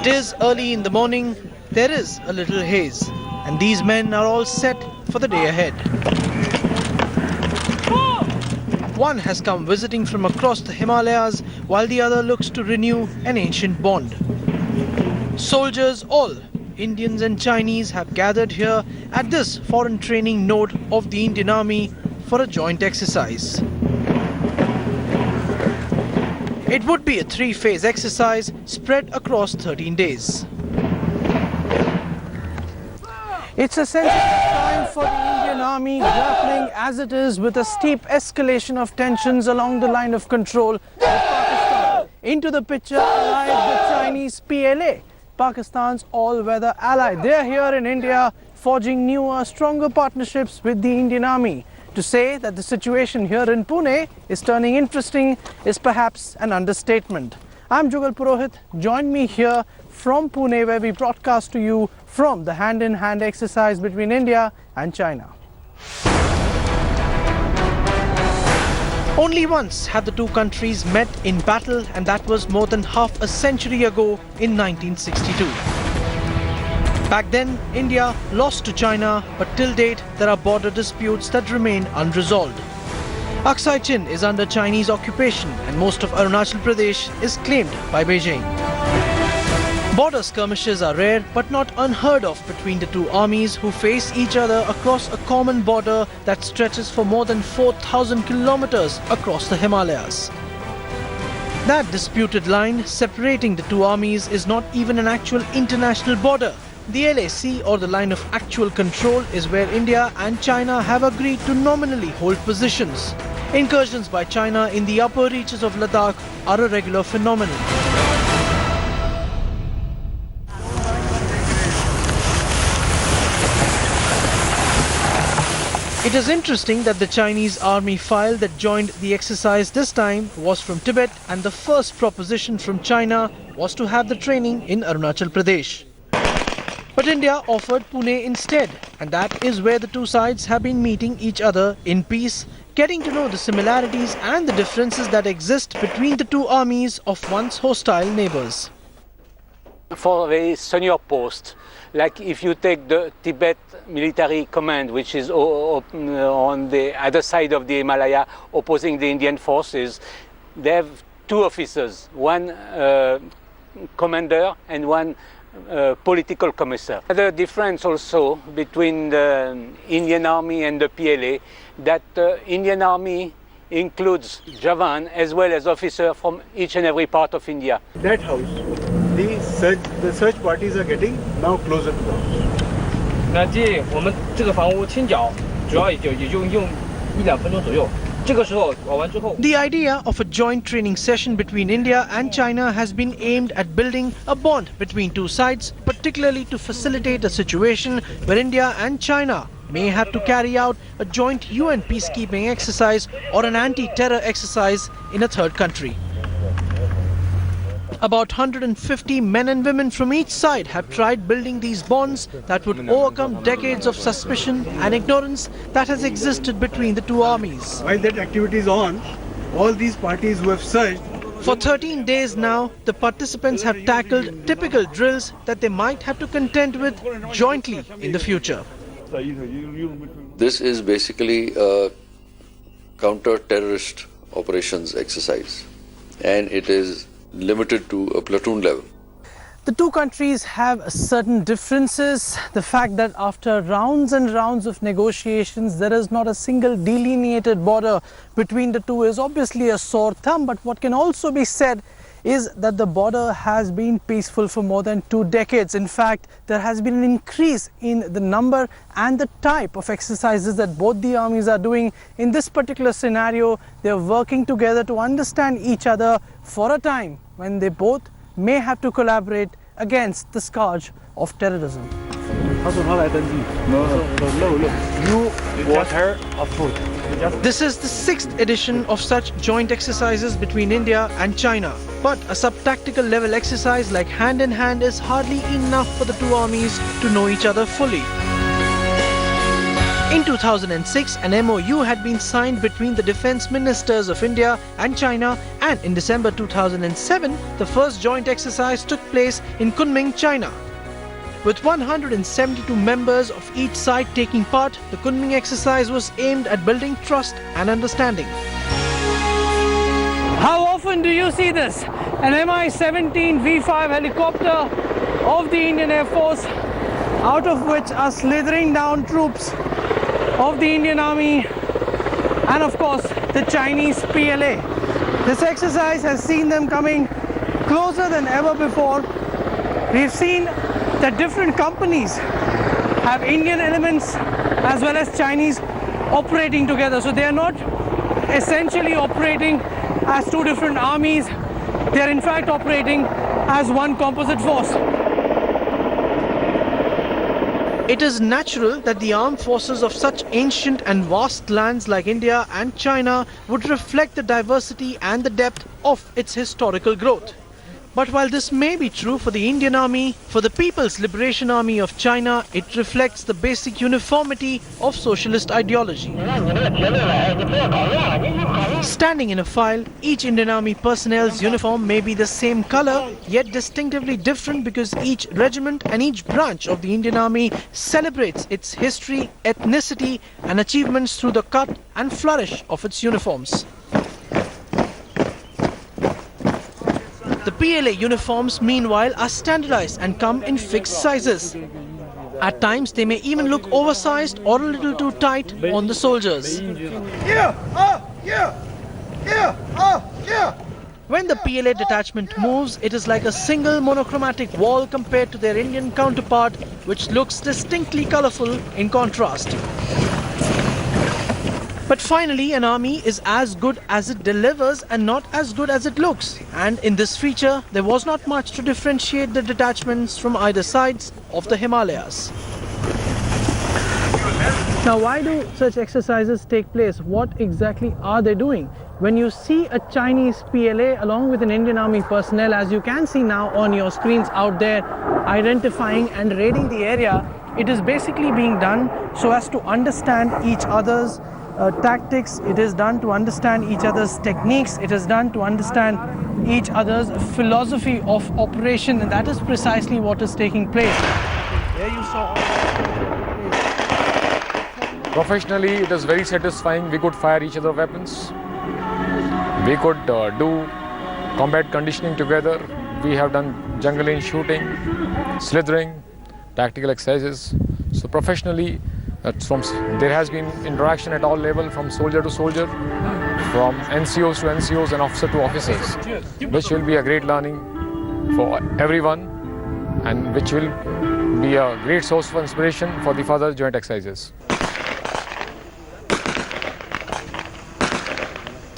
It is early in the morning, there is a little haze, and these men are all set for the day ahead. One has come visiting from across the Himalayas, while the other looks to renew an ancient bond. Soldiers all, Indians and Chinese, have gathered here at this foreign training node of the Indian Army for a joint exercise. It would be a three-phase exercise spread across 13 days. It's a sensitive time for the Indian Army, grappling as it is with a steep escalation of tensions along the line of control with Pakistan. Into the picture arrived the Chinese PLA, Pakistan's all-weather ally. They're here in India forging newer, stronger partnerships with the Indian Army. To say that the situation here in Pune is turning interesting is perhaps an understatement. I'm Rohith. Join me here from Pune, where we broadcast to you from the hand-in-hand exercise between India and China. Only once have the two countries met in battle, and that was more than half a century ago in 1962. Back then, India lost to China, but till date there are border disputes that remain unresolved. Aksai Chin is under Chinese occupation and most of Arunachal Pradesh is claimed by Beijing. Border skirmishes are rare but not unheard of between the two armies who face each other across a common border that stretches for more than 4,000 kilometers across the Himalayas. That disputed line separating the two armies is not even an actual international border. The LAC, or the line of actual control, is where India and China have agreed to nominally hold positions. Incursions by China in the upper reaches of Ladakh are a regular phenomenon. It is interesting that the Chinese army file that joined the exercise this time was from Tibet, and the first proposition from China was to have the training in Arunachal Pradesh. But India offered Pune instead, and that is where the two sides have been meeting each other in peace, getting to know the similarities and the differences that exist between the two armies of once hostile neighbors. For a senior post, like if you take the Tibet Military Command, which is on the other side of the Himalaya opposing the Indian forces, they have two officers, one commander and one political commissar. The difference also between the Indian Army and the PLA, that the Indian Army includes Jawan as well as officers from each and every part of India. That house, the search parties are getting now closer to the house. 那这我们这个房屋清剿，主要也就用1-2分钟左右。 The idea of a joint training session between India and China has been aimed at building a bond between two sides, particularly to facilitate a situation where India and China may have to carry out a joint UN peacekeeping exercise or an anti-terror exercise in a third country. About 150 men and women from each side have tried building these bonds that would overcome decades of suspicion and ignorance that has existed between the two armies. While that activity is on, all these parties who have searched. For 13 days now, the participants have tackled typical drills that they might have to contend with jointly in the future. This is basically a counter-terrorist operations exercise, and it is limited to a platoon level. The two countries have certain differences. The fact that after rounds and rounds of negotiations, there is not a single delineated border between the two is obviously a sore thumb. But what can also be said is that the border has been peaceful for more than 2 decades. In fact, there has been an increase in the number and the type of exercises that both the armies are doing. In this particular scenario, they are working together to understand each other for a time when they both may have to collaborate against the scourge of terrorism. Water or food. This is the 6th edition of such joint exercises between India and China. But a sub-tactical level exercise like hand-in-hand is hardly enough for the two armies to know each other fully. In 2006, an MOU had been signed between the defense ministers of India and China, and in December 2007, the first joint exercise took place in Kunming, China. With 172 members of each side taking part, the Kunming exercise was aimed at building trust and understanding. How often do you see this? An Mi-17 V5 helicopter of the Indian Air Force, out of which are slithering down troops of the Indian Army and of course the Chinese PLA. This exercise has seen them coming closer than ever before. We've seen that different companies have Indian elements as well as Chinese operating together. So they are not essentially operating as two different armies. They are in fact operating as one composite force. It is natural that the armed forces of such ancient and vast lands like India and China would reflect the diversity and the depth of its historical growth. But while this may be true for the Indian Army, for the People's Liberation Army of China, it reflects the basic uniformity of socialist ideology. Standing in a file, each Indian Army personnel's uniform may be the same color, yet distinctively different because each regiment and each branch of the Indian Army celebrates its history, ethnicity and achievements through the cut and flourish of its uniforms. The PLA uniforms, meanwhile, are standardized and come in fixed sizes. At times, they may even look oversized or a little too tight on the soldiers. When the PLA detachment moves, it is like a single monochromatic wall compared to their Indian counterpart, which looks distinctly colorful in contrast. But finally, an army is as good as it delivers and not as good as it looks. And in this feature, there was not much to differentiate the detachments from either sides of the Himalayas. Now, why do such exercises take place? What exactly are they doing? When you see a Chinese PLA along with an Indian Army personnel, as you can see now on your screens out there, identifying and raiding the area, it is basically being done so as to understand each other's tactics. It is done to understand each other's techniques. It is done to understand each other's philosophy of operation, and that is precisely what is taking place. Here you saw. Professionally, it is very satisfying. We could fire each other weapons. We could do combat conditioning together. We have done jungling shooting, slithering, tactical exercises. So professionally, there has been interaction at all levels, from soldier to soldier, from NCOs to NCOs and officer to officers, which will be a great learning for everyone and which will be a great source of inspiration for the further joint exercises.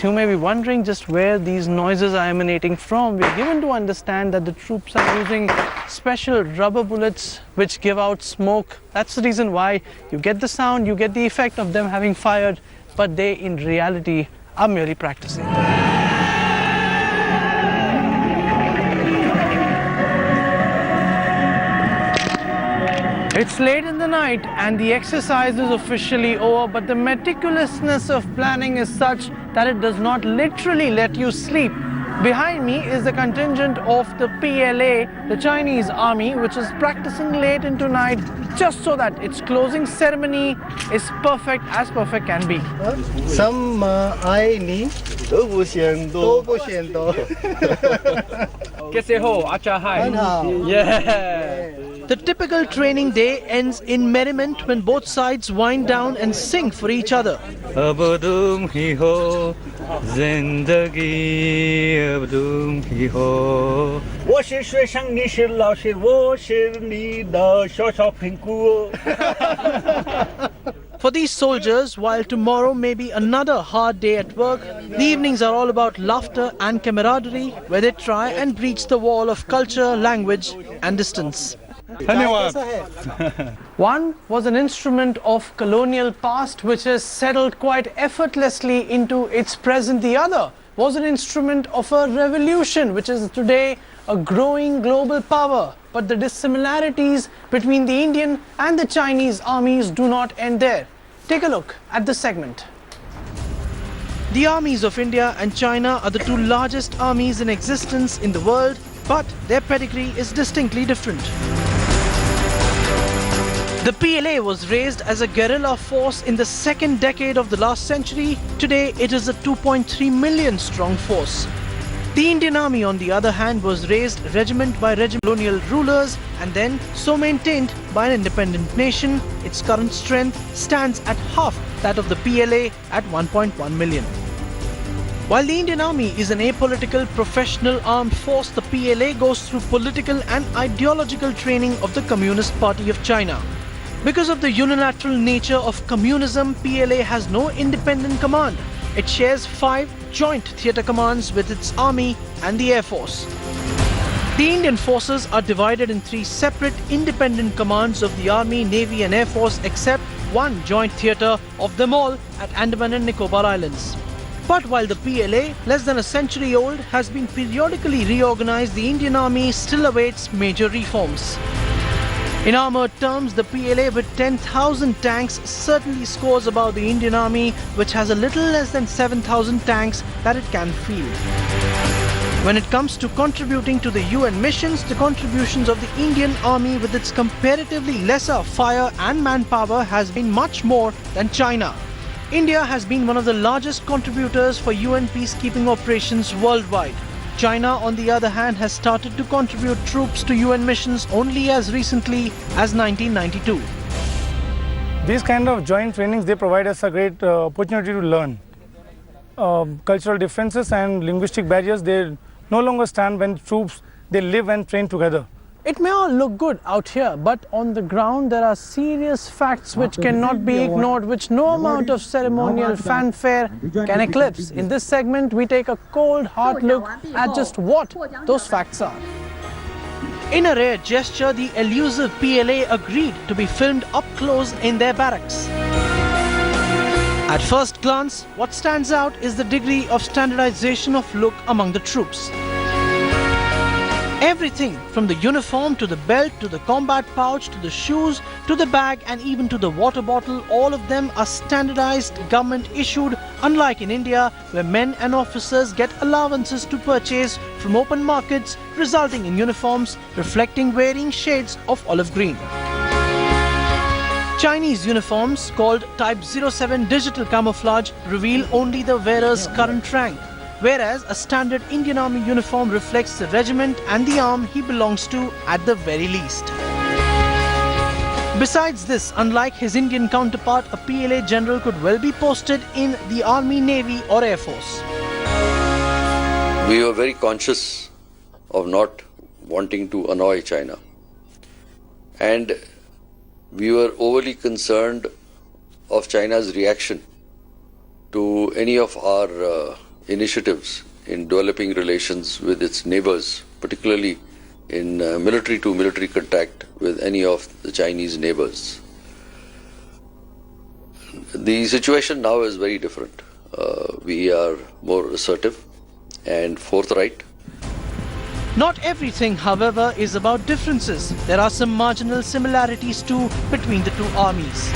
You may be wondering just where these noises are emanating from. We are given to understand that the troops are using special rubber bullets which give out smoke. That's the reason why you get the sound, you get the effect of them having fired, but they in reality are merely practicing. It's late in the night and the exercise is officially over, but the meticulousness of planning is such that it does not literally let you sleep. Behind me is the contingent of the PLA, the Chinese army, which is practicing late into night just so that its closing ceremony is perfect as perfect can be. The typical training day ends in merriment when both sides wind down and sing for each other. For these soldiers, while tomorrow may be another hard day at work, the evenings are all about laughter and camaraderie, where they try and breach the wall of culture, language and distance. One was an instrument of colonial past which has settled quite effortlessly into its present. The other was an instrument of a revolution which is today a growing global power. But the dissimilarities between the Indian and the Chinese armies do not end there. Take a look at this segment. The armies of India and China are the two largest armies in existence in the world, but their pedigree is distinctly different. The PLA was raised as a guerrilla force in the second decade of the last century. Today, it is a 2.3 million strong force. The Indian Army, on the other hand, was raised regiment by regiment colonial rulers and then so maintained by an independent nation. Its current strength stands at half that of the PLA at 1.1 million. While the Indian Army is an apolitical professional armed force, the PLA goes through political and ideological training of the Communist Party of China. Because of the unilateral nature of communism, PLA has no independent command. It shares 5 joint theatre commands with its army and the Air Force. The Indian forces are divided in 3 separate independent commands of the Army, Navy and Air Force, except one joint theatre of them all at Andaman and Nicobar Islands. But while the PLA, less than a century old, has been periodically reorganized, the Indian Army still awaits major reforms. In armoured terms, the PLA with 10,000 tanks certainly scores above the Indian Army, which has a little less than 7,000 tanks that it can field. When it comes to contributing to the UN missions, the contributions of the Indian Army with its comparatively lesser fire and manpower has been much more than China. India has been one of the largest contributors for UN peacekeeping operations worldwide. China, on the other hand, has started to contribute troops to UN missions only as recently as 1992. These kind of joint trainings, they provide us a great opportunity to learn. Cultural differences and linguistic barriers, they no longer stand when troops, they live and train together. It may all look good out here, but on the ground there are serious facts which cannot be ignored, which no amount of ceremonial fanfare can eclipse. In this segment, we take a cold, hard look at just what those facts are. In a rare gesture, the elusive PLA agreed to be filmed up close in their barracks. At first glance, what stands out is the degree of standardization of look among the troops. Everything from the uniform to the belt to the combat pouch to the shoes to the bag and even to the water bottle, all of them are standardized, government issued, unlike in India where men and officers get allowances to purchase from open markets, resulting in uniforms reflecting varying shades of olive green. Chinese uniforms, called Type 07 digital camouflage, reveal only the wearer's current rank, whereas a standard Indian Army uniform reflects the regiment and the arm he belongs to at the very least. Besides this, unlike his Indian counterpart, a PLA general could well be posted in the Army, Navy or Air Force. We were very conscious of not wanting to annoy China. And we were overly concerned of China's reaction to any of our initiatives in developing relations with its neighbors, particularly in military-to-military contact with any of the Chinese neighbors. The situation now is very different. We are more assertive and forthright. Not everything, however, is about differences. There are some marginal similarities too between the two armies.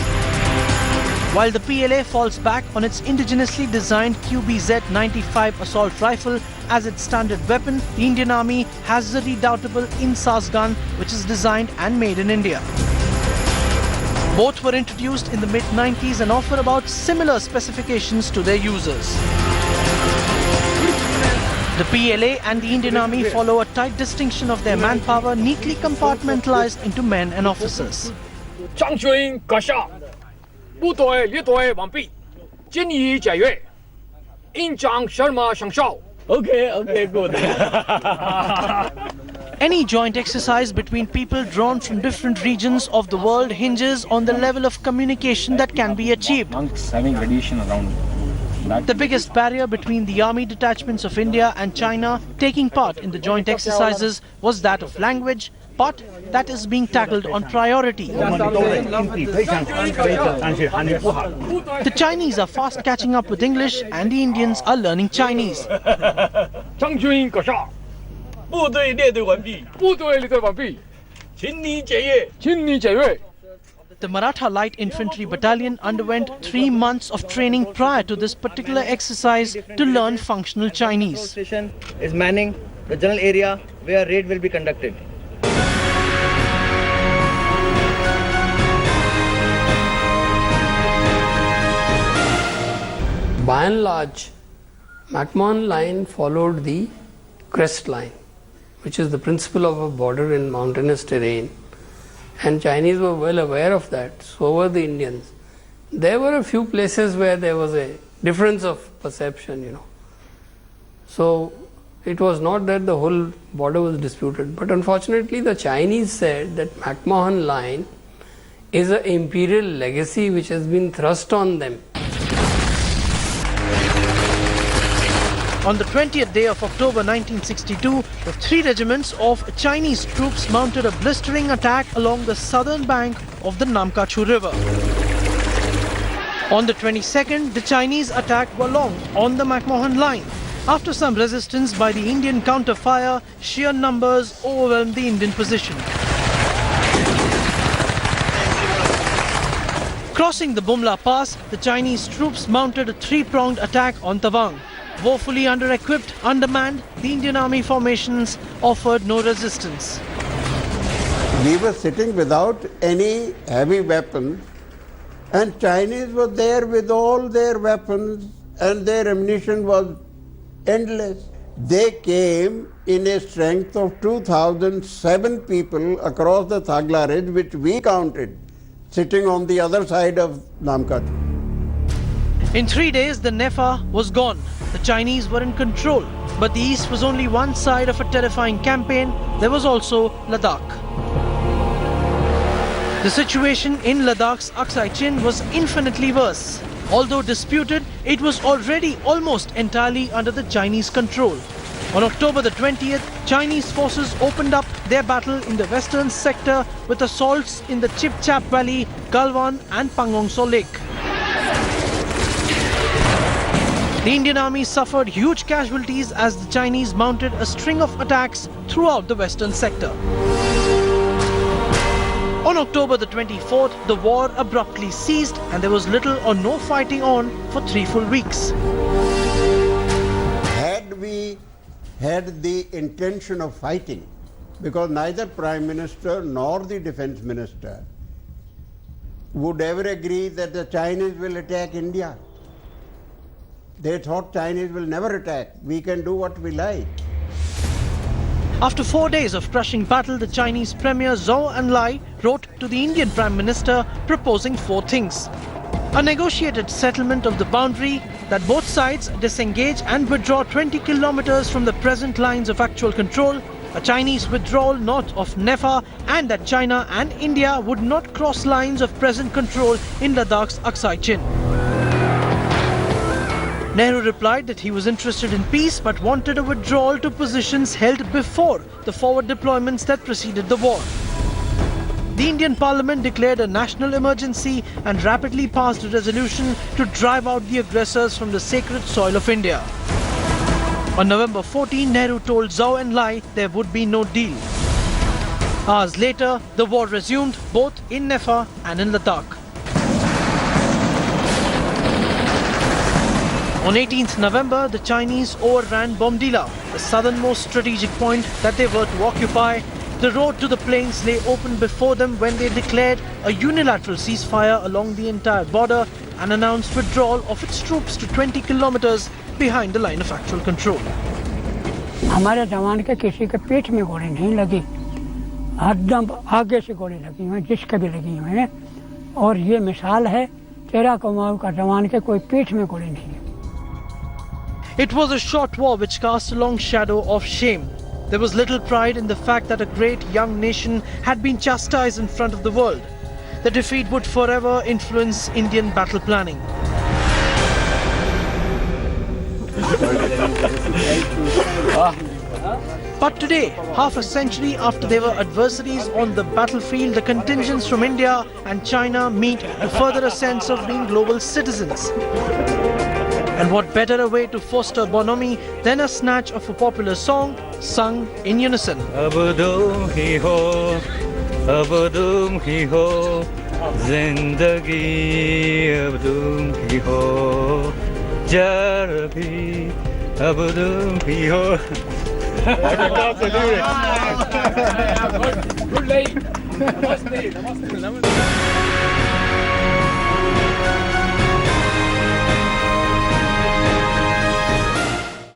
While the PLA falls back on its indigenously designed QBZ-95 assault rifle as its standard weapon, the Indian Army has the redoubtable INSAS gun, which is designed and made in India. Both were introduced in the mid-90s and offer about similar specifications to their users. The PLA and the Indian Army follow a tight distinction of their manpower, neatly compartmentalized into men and officers. 部队列队完毕，建议检阅，印章什么生效 Okay, good. Any joint exercise between people drawn from different regions of the world hinges on the level of communication that can be achieved. The biggest barrier between the army detachments of India and China taking part in the joint exercises was that of language, but that is being tackled on priority. The Chinese are fast catching up with English and the Indians are learning Chinese. 将军阁下，部队列队完毕，部队列队完毕，请你检阅，请你检阅。The Maratha Light Infantry Battalion underwent 3 months of training prior to this particular exercise to learn functional Chinese. Station is manning the general area where raid will be conducted. By and large, McMahon line followed the crest line, which is the principle of a border in mountainous terrain. And Chinese were well aware of that, so were the Indians. There were a few places where there was a difference of perception, So it was not that the whole border was disputed, but unfortunately the Chinese said that McMahon line is an imperial legacy which has been thrust on them. On the 20th day of October 1962, the 3 regiments of Chinese troops mounted a blistering attack along the southern bank of the Namkachu River. On the 22nd, the Chinese attacked Walong on the McMahon line. After some resistance by the Indian counter-fire, sheer numbers overwhelmed the Indian position. Crossing the Vemula Pass, the Chinese troops mounted a 3-pronged attack on Tawang. Woefully under-equipped, undermanned, the Indian Army formations offered no resistance. We were sitting without any heavy weapons, and Chinese were there with all their weapons, and their ammunition was endless. They came in a strength of 2,007 people across the Thagla Ridge, which we counted, sitting on the other side of Namkachu. In 3 days, the Nefa was gone. The Chinese were in control, but the east was only one side of a terrifying campaign. There was also Ladakh. The situation in Ladakh's Aksai Chin was infinitely worse. Although disputed, it was already almost entirely under the Chinese control. On October the 20th, Chinese forces opened up their battle in the western sector with assaults in the Chipchap Valley, Galwan and Pangongso Lake. The Indian Army suffered huge casualties as the Chinese mounted a string of attacks throughout the western sector. On October the 24th, the war abruptly ceased and there was little or no fighting on for 3 full weeks. Had we had the intention of fighting, because neither Prime Minister nor the Defence Minister would ever agree that the Chinese will attack India. They thought Chinese will never attack. We can do what we like. After 4 days of crushing battle, the Chinese Premier Zhou Enlai wrote to the Indian Prime Minister proposing 4 things. A negotiated settlement of the boundary, that both sides disengage and withdraw 20 kilometers from the present lines of actual control, a Chinese withdrawal north of Nefa, and that China and India would not cross lines of present control in Ladakh's Aksai Chin. Nehru replied that he was interested in peace but wanted a withdrawal to positions held before the forward deployments that preceded the war. The Indian Parliament declared a national emergency and rapidly passed a resolution to drive out the aggressors from the sacred soil of India. On November 14, Nehru told Zhou Enlai there would be no deal. Hours later, the war resumed both in Nefa and in Ladakh. On 18th November, the Chinese overran Bomdila, the southernmost strategic point that they were to occupy. The road to the plains lay open before them when they declared a unilateral ceasefire along the entire border and announced withdrawal of its troops to 20 kilometers behind the line of actual control. हमारे जवान के किसी के पेट में गोली नहीं लगी, हरदम आगे से गोली लगी हैं, जिसके भी लगी हैं, और ये मिसाल है 13 कुमाऊं का जवान के कोई पेट में गोली नहीं है. It was a short war which cast a long shadow of shame. There was little pride in the fact that a great young nation had been chastised in front of the world. The defeat would forever influence Indian battle planning. But today, half a century after they were adversaries on the battlefield, the contingents from India and China meet to further a sense of being global citizens. And what better a way to foster bonhomie than a snatch of a popular song sung in unison. जिंदगी अब तुम भी हो जरा भी अब तुम भी हो Good late. Namaste.